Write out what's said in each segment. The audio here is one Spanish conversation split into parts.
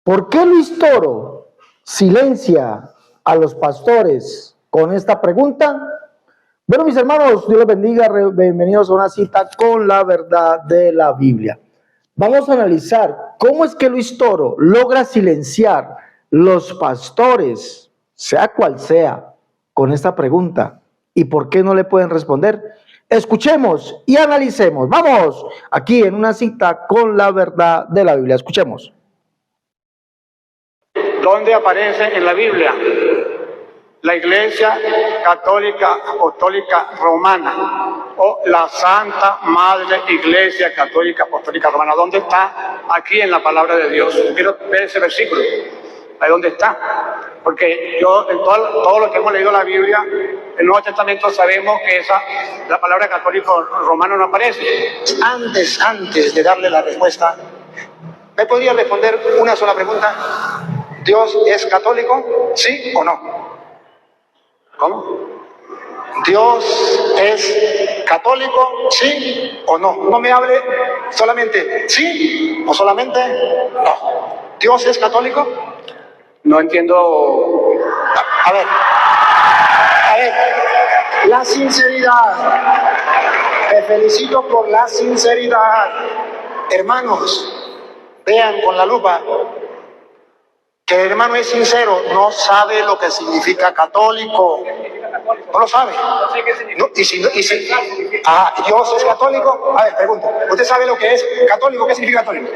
¿Por qué Luis Toro silencia a los pastores con esta pregunta? Bueno, mis hermanos, Dios los bendiga, bienvenidos a una cita con la verdad de la Biblia. Vamos a analizar cómo es que Luis Toro logra silenciar los pastores, sea cual sea, con esta pregunta y por qué no le pueden responder. Escuchemos y analicemos. Vamos, aquí en una cita con la verdad de la Biblia. Escuchemos. ¿Dónde aparece en la Biblia la Iglesia Católica Apostólica Romana o la Santa Madre Iglesia Católica Apostólica Romana? ¿Dónde está? Aquí en la palabra de Dios. Quiero ver ese versículo. ¿Ahí dónde está? Porque yo, en todo lo que hemos leído la Biblia, el Nuevo Testamento, sabemos que la palabra católico romano no aparece. Antes de darle la respuesta, ¿me podría responder una sola pregunta? ¿Dios es católico? ¿Sí o no? ¿Cómo? ¿Dios es católico? ¿Sí o no? No me hable solamente sí o solamente no. ¿Dios es católico? No entiendo. A ver, la sinceridad. Te felicito por la sinceridad. Hermanos, vean con la lupa que el hermano es sincero, no sabe lo que significa católico. No lo sabe. No, ¿Dios es católico? A ver, pregunto. ¿Usted sabe lo que es católico? ¿Qué significa católico?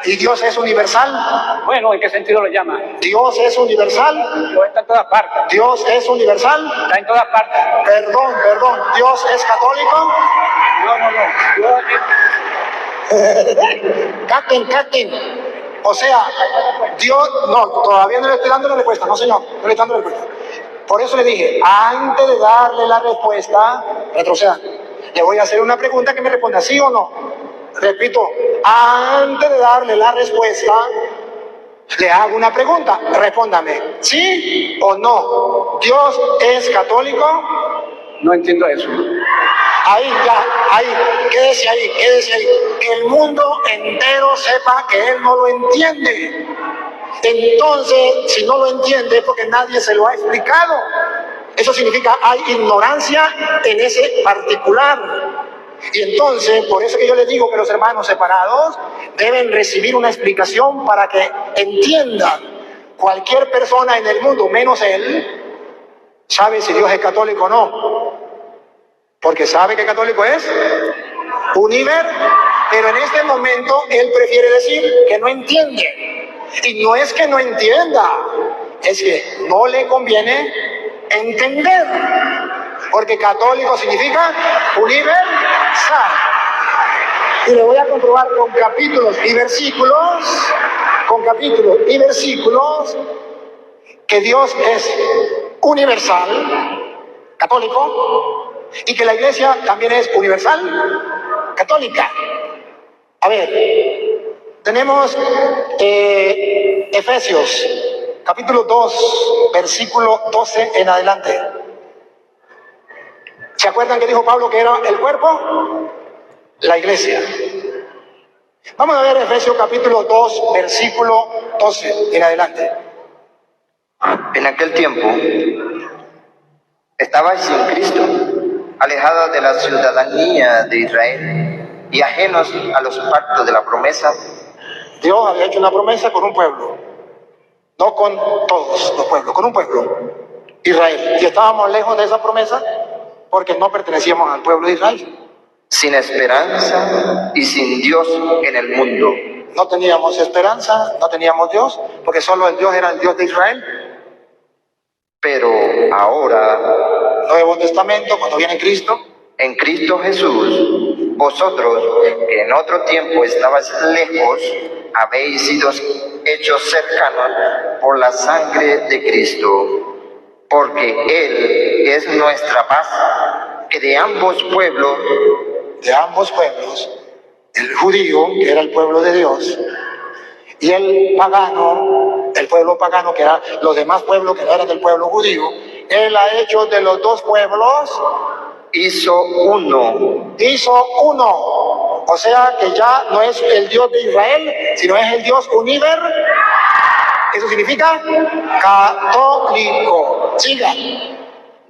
¿Y Dios es universal? Bueno, ¿en qué sentido lo llama? ¿Dios es universal? Dios está en todas partes. ¿Dios es universal? Está en todas partes. Perdón. ¿Dios es católico? No. Captain. O sea, Dios, no, todavía no le estoy dando la respuesta, no señor, no le estoy dando la respuesta. Por eso le dije, antes de darle la respuesta, retroceda. Le voy a hacer una pregunta que me responda sí o no. Repito, antes de darle la respuesta, le hago una pregunta, respóndame, ¿sí o no? ¿Dios es católico? No entiendo eso. Ahí, quédese ahí. Que el mundo entero sepa que él no lo entiende. Entonces, si no lo entiende es porque nadie se lo ha explicado. Eso significa hay ignorancia en ese particular. Y entonces, por eso que yo les digo que los hermanos separados deben recibir una explicación para que entiendan. Cualquier persona en el mundo, menos él, sabe si Dios es católico o no. Porque sabe que católico es pero en este momento él prefiere decir que no entiende. Y no es que no entienda, es que no le conviene entender. Porque católico significa universal. Y lo voy a comprobar con capítulos y versículos, que Dios es universal, católico, y que la iglesia también es universal, católica. A ver, tenemos Efesios, capítulo 2, versículo 12 en adelante. ¿Se acuerdan que dijo Pablo que era el cuerpo? La iglesia. Vamos a ver Efesios capítulo 2, versículo 12 en adelante. En aquel tiempo estabais sin Cristo, alejados de la ciudadanía de Israel y ajenos a los pactos de la promesa. Dios había hecho una promesa con un pueblo, no con todos los pueblos, con un pueblo, Israel. Y estábamos lejos de esa promesa porque no pertenecíamos al pueblo de Israel. Sin esperanza y sin Dios en el mundo. No teníamos esperanza, no teníamos Dios, porque solo el Dios era el Dios de Israel. Pero ahora, Nuevo Testamento, cuando viene Cristo, en Cristo Jesús, vosotros que en otro tiempo estabais lejos, habéis sido hechos cercanos por la sangre de Cristo, porque Él es nuestra paz, que de ambos pueblos, el judío, que era el pueblo de Dios, y el pagano, el pueblo pagano, que eran los demás pueblos que no eran del pueblo judío, Él ha hecho de los dos pueblos, hizo uno. O sea que ya no es el Dios de Israel, sino es el Dios universal. Eso significa católico. Siga.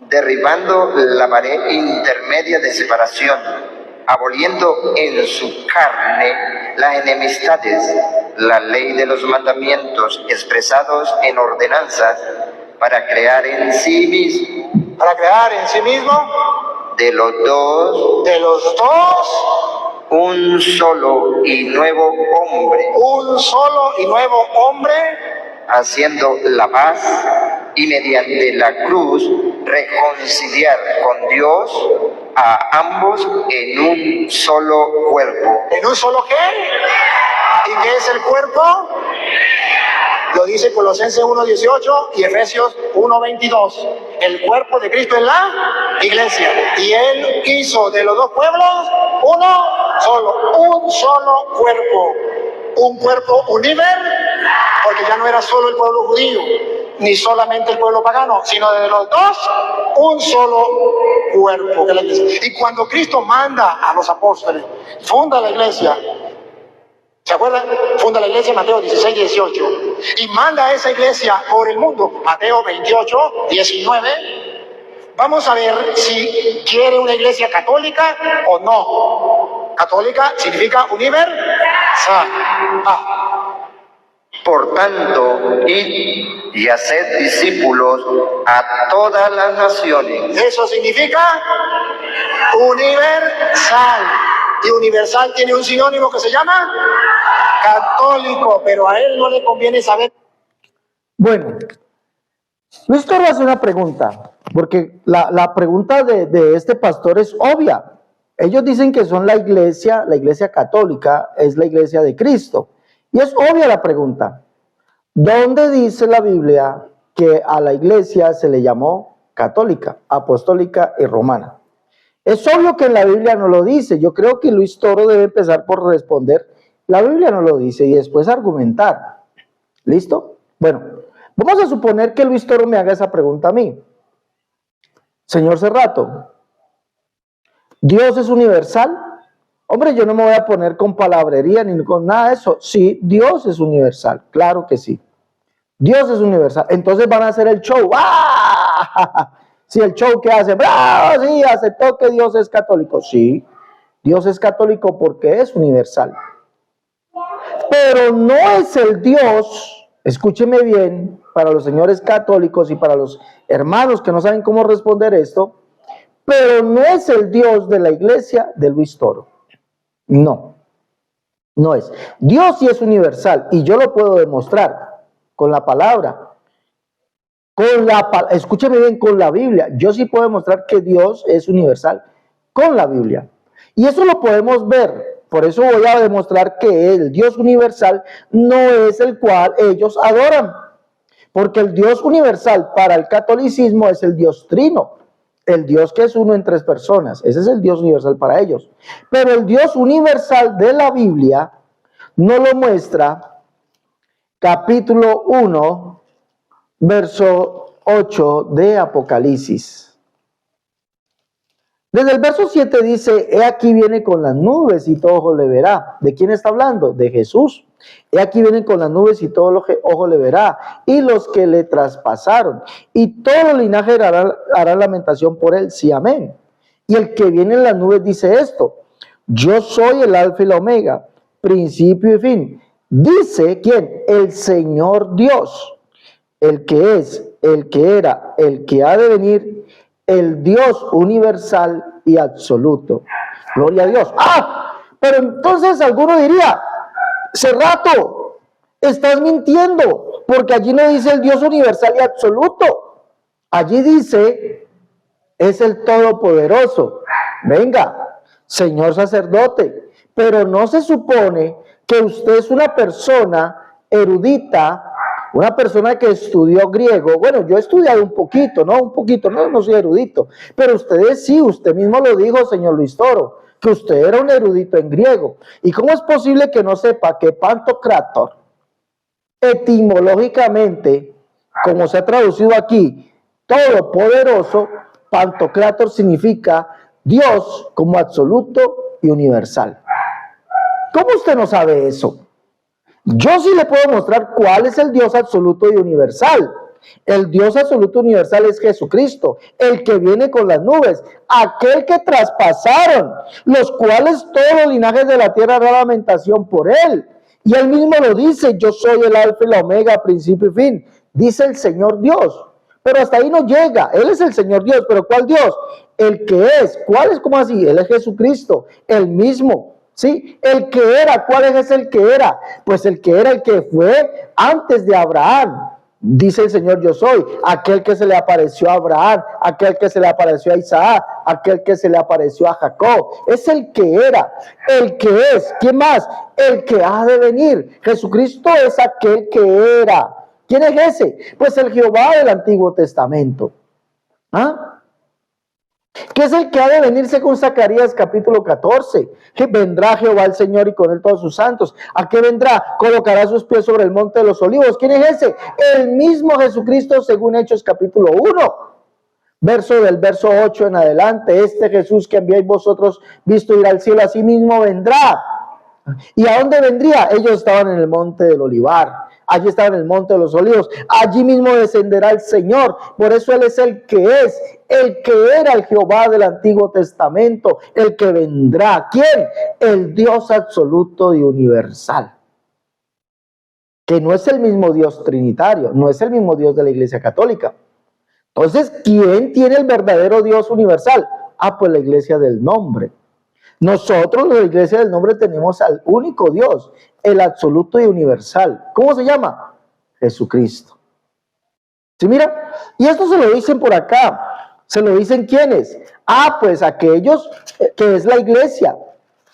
derribando la pared intermedia de separación, aboliendo en su carne las enemistades, la ley de los mandamientos expresados en ordenanzas, para crear en sí mismo, de los dos, un solo y nuevo hombre, haciendo la paz, y mediante la cruz reconciliar con Dios a ambos en un solo cuerpo. ¿En un solo qué? ¿Y qué es el cuerpo? Lo dice Colosenses 1:18 y Efesios 1:22. El cuerpo de Cristo es la iglesia. Y Él hizo de los dos pueblos un solo cuerpo. Un cuerpo universal, porque ya no era solo el pueblo judío, ni solamente el pueblo pagano, sino de los dos, un solo cuerpo de la iglesia. Y cuando Cristo manda a los apóstoles, funda la iglesia, ¿se acuerdan? Funda la iglesia, Mateo 16:18, y manda a esa iglesia por el mundo, Mateo 28:19. Vamos a ver si quiere una iglesia católica o no. Católica significa universal. Por tanto, id y haced discípulos a todas las naciones. Eso significa universal. Y universal tiene un sinónimo que se llama católico, pero a él no le conviene saber. Bueno, Luis Toro hace una pregunta, porque la pregunta de este pastor es obvia. Ellos dicen que son la iglesia católica es la iglesia de Cristo. Y es obvia la pregunta. ¿Dónde dice la Biblia que a la iglesia se le llamó católica, apostólica y romana? Es obvio que en la Biblia no lo dice. Yo creo que Luis Toro debe empezar por responder. La Biblia no lo dice y después argumentar. ¿Listo? Bueno, vamos a suponer que Luis Toro me haga esa pregunta a mí. Señor Cerrato, ¿Dios es universal? Hombre, yo no me voy a poner con palabrería ni con nada de eso. Sí, Dios es universal, claro que sí. Dios es universal. Entonces van a hacer el show. ¡Ah! Sí, el show que hace. ¡Bravo! Sí, aceptó que Dios es católico. Sí, Dios es católico porque es universal. Pero no es el Dios, escúcheme bien, para los señores católicos y para los hermanos que no saben cómo responder esto, pero no es el Dios de la iglesia de Luis Toro. No, no es. Dios sí es universal y yo lo puedo demostrar con la palabra. Escúcheme bien, con la Biblia. Yo sí puedo demostrar que Dios es universal con la Biblia. Y eso lo podemos ver. Por eso voy a demostrar que el Dios universal no es el cual ellos adoran. Porque el Dios universal para el catolicismo es el Dios trino. El Dios que es uno en tres personas. Ese es el Dios universal para ellos. Pero el Dios universal de la Biblia no lo muestra capítulo 1, verso 8 de Apocalipsis. Desde el verso 7 dice, he aquí viene con las nubes y todo ojo le verá. ¿De quién está hablando? De Jesús. He aquí viene con las nubes y todo ojo le verá. Y los que le traspasaron. Y todo linaje hará lamentación por él. Sí, amén. Y el que viene en las nubes dice esto. Yo soy el alfa y la omega, principio y fin. Dice, ¿quién? El Señor Dios. El que es, el que era, el que ha de venir, el Dios universal y absoluto. Gloria a Dios. Pero entonces alguno diría, Cerrato, estás mintiendo, porque allí no dice el Dios universal y absoluto. Allí dice, es el Todopoderoso. Venga, señor sacerdote, pero no se supone que usted es una persona erudita, una persona que estudió griego. Bueno, yo he estudiado un poquito, no soy erudito, pero ustedes sí, usted mismo lo dijo, señor Luis Toro, que usted era un erudito en griego. ¿Y cómo es posible que no sepa que Pantocrátor, etimológicamente, como se ha traducido aquí, todopoderoso, Pantocrátor significa Dios como absoluto y universal? ¿Cómo usted no sabe eso? Yo sí le puedo mostrar cuál es el Dios absoluto y universal. El Dios absoluto universal es Jesucristo, el que viene con las nubes, aquel que traspasaron, los cuales todos los linajes de la tierra harán lamentación por él. Y él mismo lo dice: yo soy el alfa y la omega, principio y fin, dice el Señor Dios. Pero hasta ahí no llega. Él es el Señor Dios. ¿Pero cuál Dios? El que es. ¿Cuál es? ¿Cómo así? Él es Jesucristo, el mismo. ¿Sí? El que era. ¿Cuál es el que era? Pues el que era, el que fue antes de Abraham. Dice el Señor: yo soy aquel que se le apareció a Abraham, aquel que se le apareció a Isaac, aquel que se le apareció a Jacob. Es el que era, el que es. ¿Quién más? El que ha de venir. Jesucristo es aquel que era. ¿Quién es ese? Pues el Jehová del Antiguo Testamento. ¿Ah? ¿Qué es el que ha de venir según Zacarías capítulo 14? Que vendrá Jehová el Señor y con él todos sus santos. ¿A qué vendrá? Colocará sus pies sobre el monte de los olivos. ¿Quién es ese? El mismo Jesucristo según Hechos capítulo 1. Del verso 8 en adelante. Este Jesús que enviáis vosotros visto ir al cielo, así mismo vendrá. ¿Y a dónde vendría? Ellos estaban en el monte del Olivar. Allí estaban en el monte de los olivos. Allí mismo descenderá el Señor. Por eso Él es el que es, el que era el Jehová del Antiguo Testamento, el que vendrá. ¿Quién? El Dios absoluto y universal. Que no es el mismo Dios trinitario, no es el mismo Dios de la Iglesia Católica. Entonces, ¿quién tiene el verdadero Dios universal? Pues la Iglesia del Nombre. Nosotros, la Iglesia del Nombre, tenemos al único Dios, el absoluto y universal. ¿Cómo se llama? Jesucristo. ¿Sí, mira? Y esto se lo dicen por acá. ¿Se lo dicen quiénes? Pues aquellos que es la Iglesia.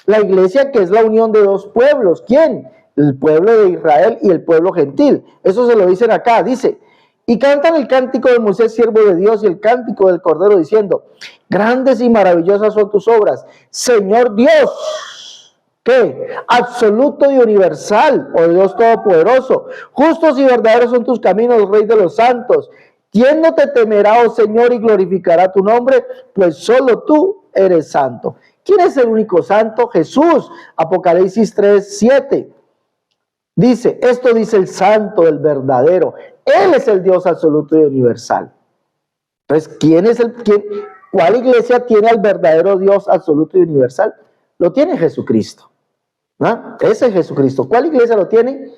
La Iglesia que es la unión de dos pueblos. ¿Quién? El pueblo de Israel y el pueblo gentil. Eso se lo dicen acá. Dice: y cantan el cántico de Moisés, siervo de Dios, y el cántico del Cordero, diciendo: grandes y maravillosas son tus obras, Señor Dios, ¿qué? Absoluto y universal, oh Dios todopoderoso. Justos y verdaderos son tus caminos, Rey de los santos. ¿Quién no te temerá, oh Señor, y glorificará tu nombre? Pues solo tú eres santo. ¿Quién es el único santo? Jesús. Apocalipsis 3:7. Dice, esto dice el santo, el verdadero. Él es el Dios absoluto y universal. Entonces, ¿cuál iglesia tiene al verdadero Dios absoluto y universal? Lo tiene Jesucristo. ¿No? Ese es Jesucristo. ¿Cuál iglesia lo tiene?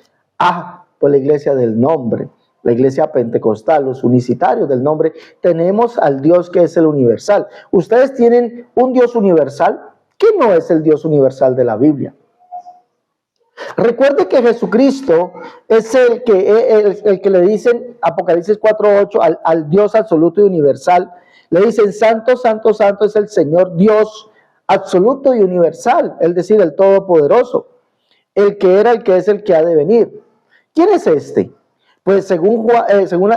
Pues la Iglesia del Nombre, la Iglesia Pentecostal, los unicitarios del Nombre. Tenemos al Dios que es el universal. ¿Ustedes tienen un Dios universal? ¿Qué no es el Dios universal de la Biblia? Recuerde que Jesucristo es el que le dicen, Apocalipsis 4:8, al Dios absoluto y universal. Le dicen: santo, santo, santo es el Señor Dios absoluto y universal, es decir, el Todopoderoso, el que era, el que es, el que ha de venir. ¿Quién es este? Pues según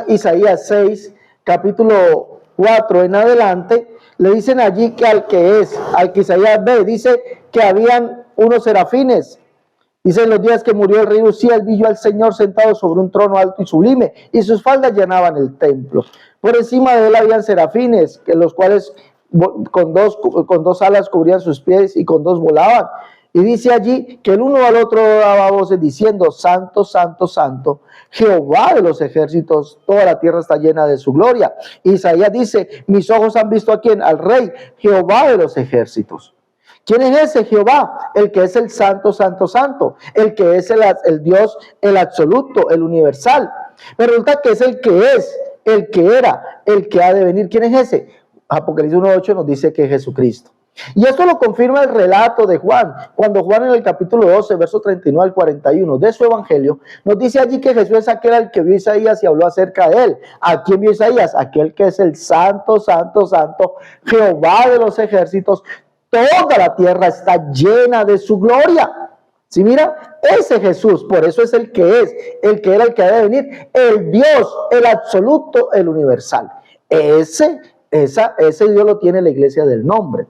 Isaías 6, capítulo 4 en adelante, le dicen allí que al que que Isaías ve, dice que habían unos serafines. Dice: en los días que murió el rey Usías, vi yo al Señor sentado sobre un trono alto y sublime, y sus faldas llenaban el templo. Por encima de él habían serafines, que los cuales con dos alas cubrían sus pies y con dos volaban. Y dice allí que el uno al otro daba voces diciendo: santo, santo, santo, Jehová de los ejércitos, toda la tierra está llena de su gloria. Isaías dice: mis ojos han visto a quién, al rey, Jehová de los ejércitos. ¿Quién es ese Jehová? El que es el santo, santo, santo. El que es el Dios, el absoluto, el universal. Pero resulta que es el que es, el que era, el que ha de venir. ¿Quién es ese? Apocalipsis 1:8 nos dice que es Jesucristo. Y esto lo confirma el relato de Juan, cuando Juan en el capítulo 12, verso 39 al 41 de su evangelio, nos dice allí que Jesús es aquel al que vio Isaías y habló acerca de él. ¿A quién vio Isaías? Aquel que es el santo, santo, santo, Jehová de los ejércitos. Toda la tierra está llena de su gloria. ¿Sí, mira? Ese Jesús, por eso es el que es, el que era, el que ha de venir, el Dios, el absoluto, el universal. Ese Dios lo tiene la Iglesia del Nombre.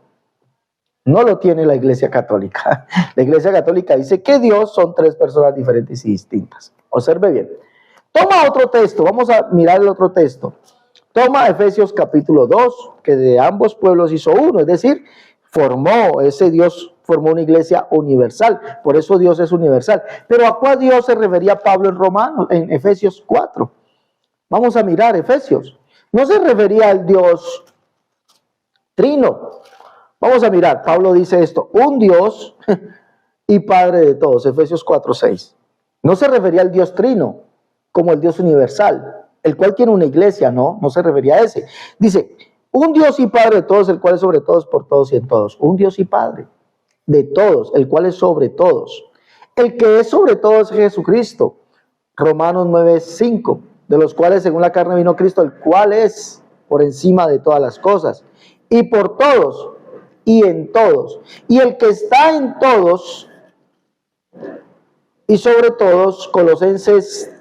No lo tiene la Iglesia Católica. La Iglesia Católica dice que Dios son tres personas diferentes y distintas. Observe bien. Toma otro texto, vamos a mirar el otro texto. Toma Efesios capítulo 2, que de ambos pueblos hizo uno, es decir, ese Dios formó una iglesia universal, por eso Dios es universal. Pero ¿a cuál Dios se refería Pablo en Romanos, en Efesios 4? Vamos a mirar Efesios. No se refería al Dios trino. Vamos a mirar, Pablo dice esto, un Dios y Padre de todos, Efesios 4:6. No se refería al Dios trino como el Dios universal, el cual tiene una iglesia, no se refería a ese. Dice, un Dios y Padre de todos, el cual es sobre todos, por todos y en todos. Un Dios y Padre de todos, el cual es sobre todos. El que es sobre todos es Jesucristo. Romanos 9:5, de los cuales según la carne vino Cristo, el cual es por encima de todas las cosas, y por todos, y en todos. Y el que está en todos, y sobre todos, Colosenses,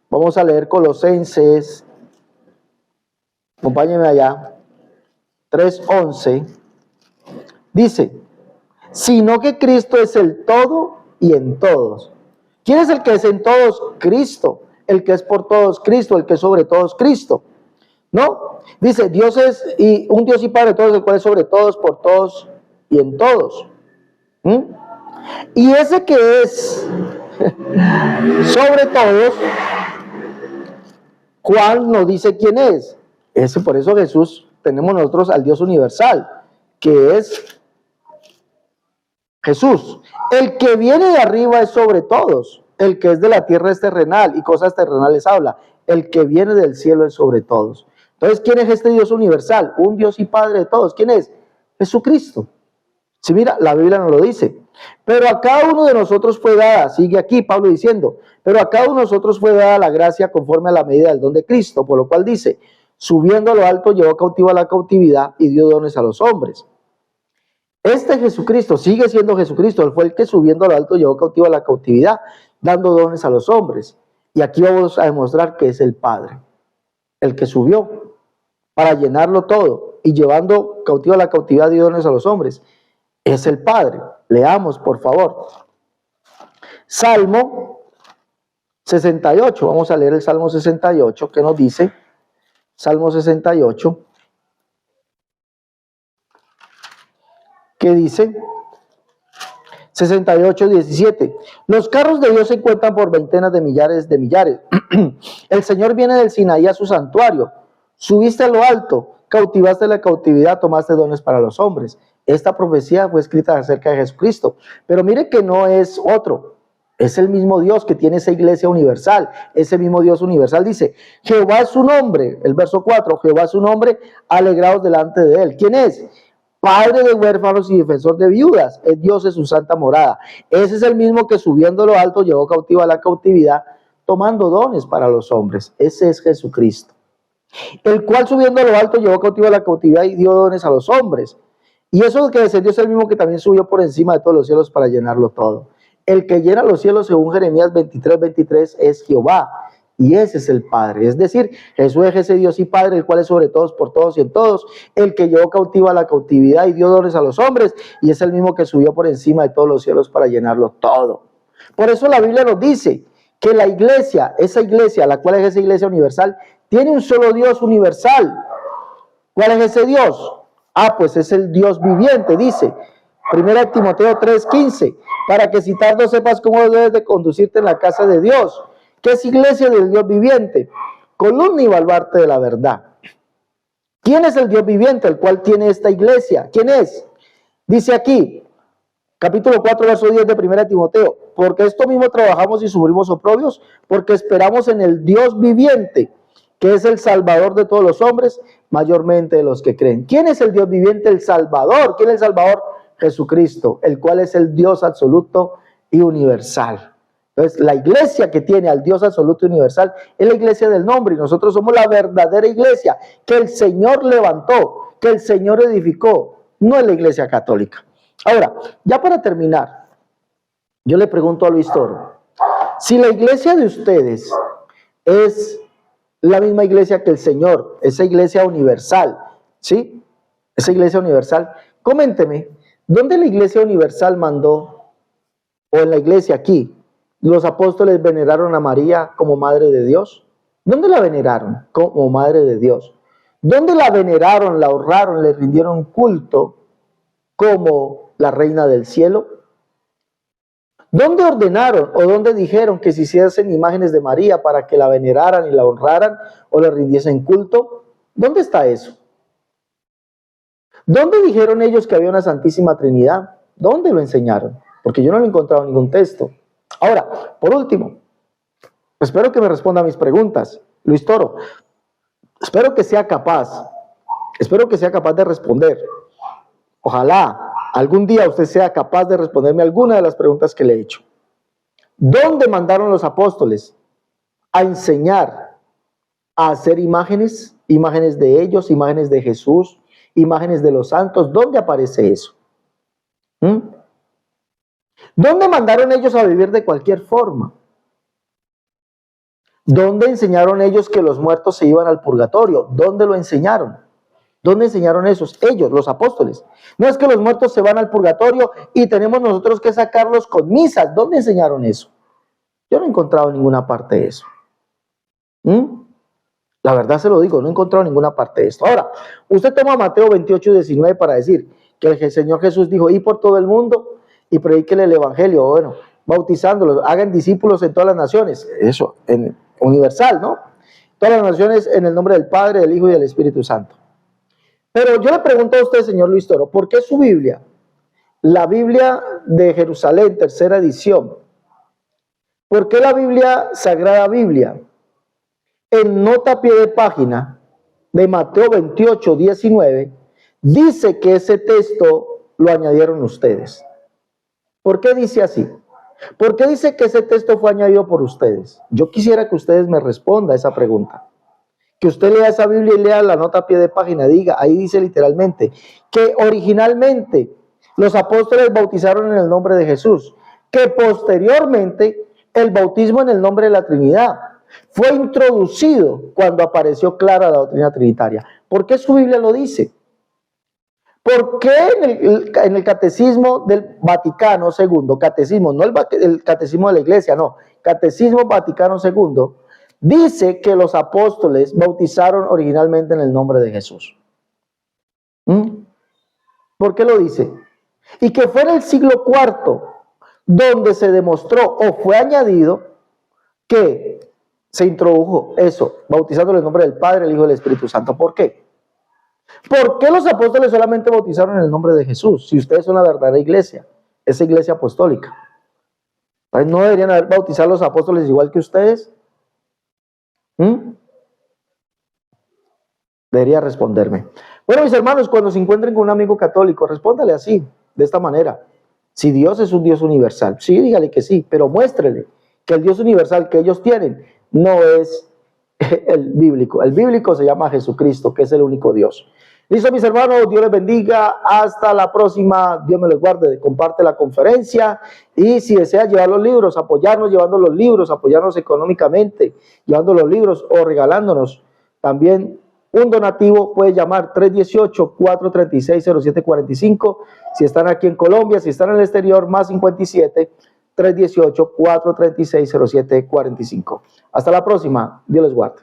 vamos a leer Colosenses, acompáñenme allá, 3:11, dice, sino que Cristo es el todo y en todos. ¿Quién es el que es en todos? Cristo. El que es por todos, Cristo. El que es sobre todos, Cristo. ¿No? Dice, Dios es un Dios y Padre de todos, el cual es sobre todos, por todos y en todos. Y ese que es sobre todos, Juan nos dice quién es. Por eso Jesús, tenemos nosotros al Dios universal, que es Jesús. El que viene de arriba es sobre todos. El que es de la tierra es terrenal y cosas terrenales habla. El que viene del cielo es sobre todos. Entonces, ¿quién es este Dios universal? Un Dios y Padre de todos. ¿Quién es? Jesucristo. Si mira, la Biblia nos lo dice. Pero a cada uno de nosotros fue dada, sigue aquí Pablo diciendo, pero a cada uno de nosotros fue dada la gracia conforme a la medida del don de Cristo, por lo cual dice, subiendo a lo alto llevó cautivo a la cautividad y dio dones a los hombres. Este Jesucristo sigue siendo Jesucristo, él fue el que subiendo a lo alto llevó cautivo a la cautividad, dando dones a los hombres. Y aquí vamos a demostrar que es el Padre, el que subió para llenarlo todo y llevando cautivo a la cautividad dio dones a los hombres. Es el Padre. Leamos, por favor. Salmo 68. Vamos a leer el Salmo 68. ¿Qué nos dice? Salmo 68. ¿Qué dice? 68:17. Los carros de Dios se cuentan por veintenas de millares de millares. El Señor viene del Sinaí a su santuario. Subiste a lo alto, cautivaste la cautividad, tomaste dones para los hombres. Esta profecía fue escrita acerca de Jesucristo. Pero mire que no es otro. Es el mismo Dios que tiene esa iglesia universal. Ese mismo Dios universal dice, Jehová es su nombre. El verso 4, Jehová es su nombre, alegraos delante de él. ¿Quién es? Padre de huérfanos y defensor de viudas. Es Dios en su santa morada. Ese es el mismo que subiendo lo alto llevó cautivo a la cautividad, tomando dones para los hombres. Ese es Jesucristo. El cual subiendo lo alto llevó cautivo a la cautividad y dio dones a los hombres. Y eso que descendió es el mismo que también subió por encima de todos los cielos para llenarlo todo. El que llena los cielos, según Jeremías 23:23, es Jehová. Y ese es el Padre. Es decir, Jesús es ese Dios y Padre, el cual es sobre todos, por todos y en todos. El que llevó cautivo a la cautividad y dio dones a los hombres. Y es el mismo que subió por encima de todos los cielos para llenarlo todo. Por eso la Biblia nos dice que la iglesia, esa iglesia, la cual es esa iglesia universal, tiene un solo Dios universal. ¿Cuál es ese Dios? Pues es el Dios viviente, dice 1 Timoteo 3:15, para que si tardo sepas cómo debes de conducirte en la casa de Dios, que es iglesia del Dios viviente, columna y baluarte de la verdad. ¿Quién es el Dios viviente, el cual tiene esta iglesia? ¿Quién es? Dice aquí, capítulo 4, verso 10 de 1 Timoteo, porque esto mismo trabajamos y sufrimos oprobios, porque esperamos en el Dios viviente, que es el Salvador de todos los hombres, mayormente de los que creen. ¿Quién es el Dios viviente? El Salvador. ¿Quién es el Salvador? Jesucristo, el cual es el Dios absoluto y universal. Entonces, la iglesia que tiene al Dios absoluto y universal es la iglesia del nombre, y nosotros somos la verdadera iglesia que el Señor levantó, que el Señor edificó, no es la iglesia católica. Ahora, ya para terminar, yo le pregunto a Luis Toro, si la iglesia de ustedes es la misma iglesia que el Señor, esa iglesia universal, ¿sí? Esa iglesia universal, coménteme, ¿dónde la iglesia universal mandó, o en la iglesia aquí, los apóstoles veneraron a María como Madre de Dios? ¿Dónde la veneraron como Madre de Dios? ¿Dónde la veneraron, la honraron, le rindieron culto como la reina del cielo? ¿Dónde ordenaron o dónde dijeron que se hiciesen imágenes de María para que la veneraran y la honraran o le rindiesen culto? ¿Dónde está eso? ¿Dónde dijeron ellos que había una Santísima Trinidad? ¿Dónde lo enseñaron? Porque yo no lo he encontrado en ningún texto. Ahora, por último, espero que me responda a mis preguntas. Luis Toro, espero que sea capaz de responder. Ojalá algún día usted sea capaz de responderme alguna de las preguntas que le he hecho. ¿Dónde mandaron los apóstoles a enseñar a hacer imágenes? Imágenes de ellos, imágenes de Jesús, imágenes de los santos. ¿Dónde aparece eso? ¿Dónde mandaron ellos a vivir de cualquier forma? ¿Dónde enseñaron ellos que los muertos se iban al purgatorio? ¿Dónde lo enseñaron? ¿Dónde enseñaron esos? Ellos, los apóstoles. No es que los muertos se van al purgatorio y tenemos nosotros que sacarlos con misas. ¿Dónde enseñaron eso? Yo no he encontrado en ninguna parte de eso. La verdad se lo digo, no he encontrado en ninguna parte de esto. Ahora, usted toma Mateo 28:19 para decir que el Señor Jesús dijo, id por todo el mundo y predíquenle el evangelio. Bueno, bautizándolos, hagan discípulos en todas las naciones. Eso, universal, ¿no? Todas las naciones en el nombre del Padre, del Hijo y del Espíritu Santo. Pero yo le pregunto a usted, señor Luis Toro, ¿por qué su Biblia, la Biblia de Jerusalén, tercera edición, por qué la Biblia, Sagrada Biblia, en nota a pie de página de Mateo 28:19, dice que ese texto lo añadieron ustedes? ¿Por qué dice así? ¿Por qué dice que ese texto fue añadido por ustedes? Yo quisiera que ustedes me respondan a esa pregunta. Que usted lea esa Biblia y lea la nota a pie de página, diga, ahí dice literalmente, que originalmente los apóstoles bautizaron en el nombre de Jesús, que posteriormente el bautismo en el nombre de la Trinidad fue introducido cuando apareció clara la doctrina trinitaria. ¿Por qué su Biblia lo dice? ¿Por qué en el Catecismo del Vaticano II, catecismo, no el Catecismo de la Iglesia, no, Catecismo Vaticano II, dice que los apóstoles bautizaron originalmente en el nombre de Jesús? ¿Por qué lo dice? Y que fue en el siglo IV donde se demostró o fue añadido que se introdujo eso, bautizando en el nombre del Padre, el Hijo y el Espíritu Santo. ¿Por qué? ¿Por qué los apóstoles solamente bautizaron en el nombre de Jesús? Si ustedes son la verdadera iglesia, esa iglesia apostólica. ¿No deberían haber bautizado los apóstoles igual que ustedes? Debería responderme. Bueno, mis hermanos, cuando se encuentren con un amigo católico, respóndale así, de esta manera. Si Dios es un Dios universal, sí, dígale que sí, pero muéstrele que el Dios universal que ellos tienen no es el bíblico. El bíblico se llama Jesucristo, que es el único Dios. Listo, mis hermanos, Dios les bendiga. Hasta la próxima. Dios me los guarde. Comparte la conferencia. Y si desea llevar los libros, apoyarnos llevando los libros, apoyarnos económicamente, llevando los libros o regalándonos también un donativo, puede llamar 318-436-0745. Si están aquí en Colombia, si están en el exterior, más 57 318-436-0745. Hasta la próxima. Dios les guarde.